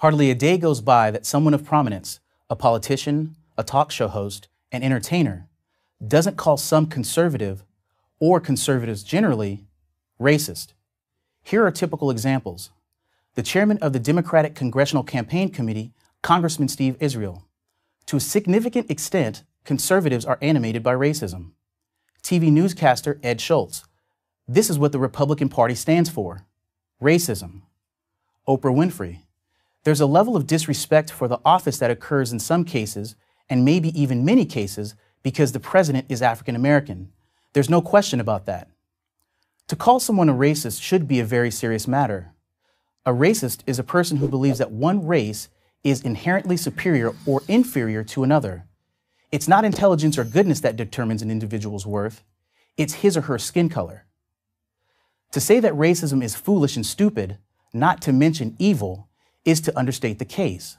Hardly a day goes by that someone of prominence, a politician, a talk show host, an entertainer, doesn't call some conservative, or conservatives generally, racist. Here are typical examples. The chairman of the Democratic Congressional Campaign Committee, Congressman Steve Israel. To a significant extent, conservatives are animated by racism. TV newscaster Ed Schultz. This is what the Republican Party stands for: racism. Oprah Winfrey. There's a level of disrespect for the office that occurs in some cases, and maybe even many cases, because the president is African American. There's no question about that. To call someone a racist should be a very serious matter. A racist is a person who believes that one race is inherently superior or inferior to another. It's not intelligence or goodness that determines an individual's worth. It's his or her skin color. To say that racism is foolish and stupid, not to mention evil, is to understate the case.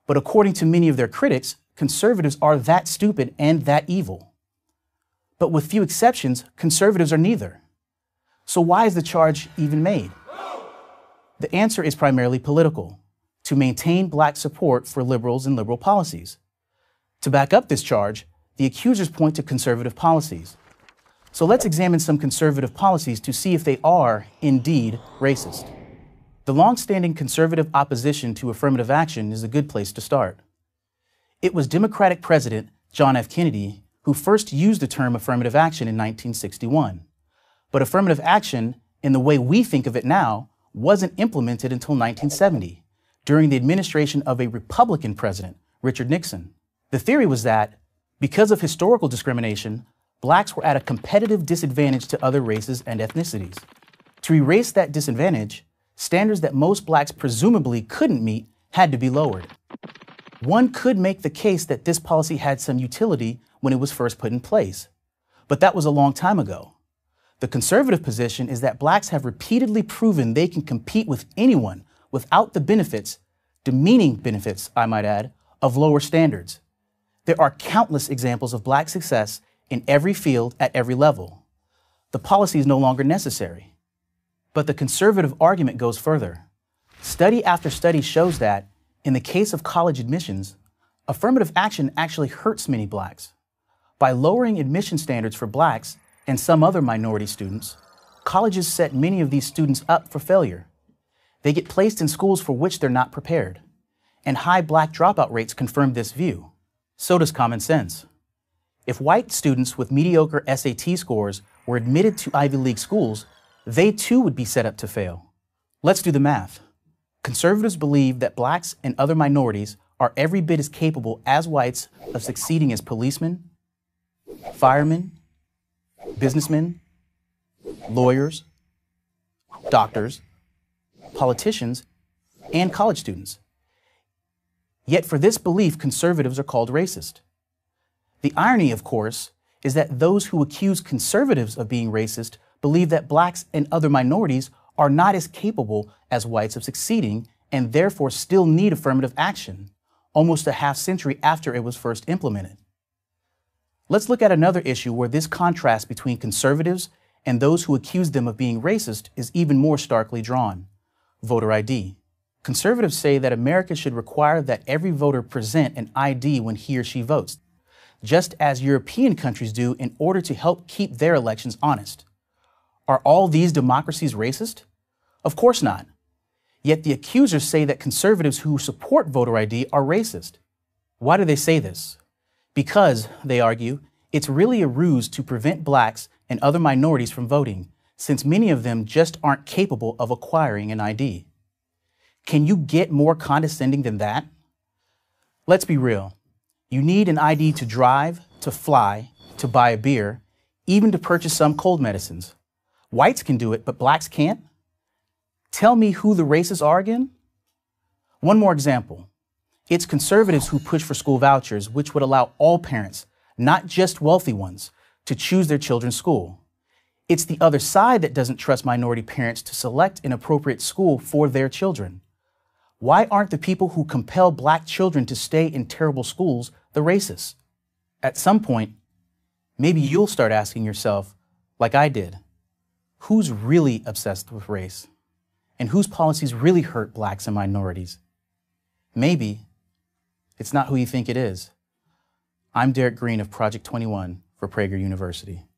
But according to many of their critics, conservatives are that stupid and that evil. But with few exceptions, conservatives are neither. So why is the charge even made? The answer is primarily political: to maintain black support for liberals and liberal policies. To back up this charge, the accusers point to conservative policies. So let's examine some conservative policies to see if they are indeed racist. The long-standing conservative opposition to affirmative action is a good place to start. It was Democratic President John F. Kennedy who first used the term affirmative action in 1961. But affirmative action, in the way we think of it now, wasn't implemented until 1970, during the administration of a Republican president, Richard Nixon. The theory was that, because of historical discrimination, blacks were at a competitive disadvantage to other races and ethnicities. To erase that disadvantage, standards that most blacks presumably couldn't meet had to be lowered. One could make the case that this policy had some utility when it was first put in place, but that was a long time ago. The conservative position is that blacks have repeatedly proven they can compete with anyone without the benefits, demeaning benefits, I might add, of lower standards. There are countless examples of black success in every field at every level. The policy is no longer necessary. But the conservative argument goes further. Study after study shows that, in the case of college admissions, affirmative action actually hurts many blacks. By lowering admission standards for blacks and some other minority students, colleges set many of these students up for failure. They get placed in schools for which they're not prepared. And high black dropout rates confirm this view. So does common sense. If white students with mediocre SAT scores were admitted to Ivy League schools, they too would be set up to fail. Let's do the math. Conservatives believe that blacks and other minorities are every bit as capable as whites of succeeding as policemen, firemen, businessmen, lawyers, doctors, politicians, and college students. Yet for this belief, conservatives are called racist. The irony, of course, is that those who accuse conservatives of being racist believe that blacks and other minorities are not as capable as whites of succeeding and therefore still need affirmative action, almost a half-century after it was first implemented. Let's look at another issue where this contrast between conservatives and those who accuse them of being racist is even more starkly drawn: voter ID. Conservatives say that America should require that every voter present an ID when he or she votes, just as European countries do in order to help keep their elections honest. Are all these democracies racist? Of course not. Yet the accusers say that conservatives who support voter ID are racist. Why do they say this? Because, they argue, it's really a ruse to prevent blacks and other minorities from voting, since many of them just aren't capable of acquiring an ID. Can you get more condescending than that? Let's be real. You need an ID to drive, to fly, to buy a beer, even to purchase some cold medicines. Whites can do it, but blacks can't? Tell me who the racists are again? One more example. It's conservatives who push for school vouchers, which would allow all parents, not just wealthy ones, to choose their children's school. It's the other side that doesn't trust minority parents to select an appropriate school for their children. Why aren't the people who compel black children to stay in terrible schools the racists? At some point, maybe you'll start asking yourself, like I did, who's really obsessed with race? And whose policies really hurt blacks and minorities? maybe it's not who you think it is. I'm Derek Green of Project 21 for Prager University.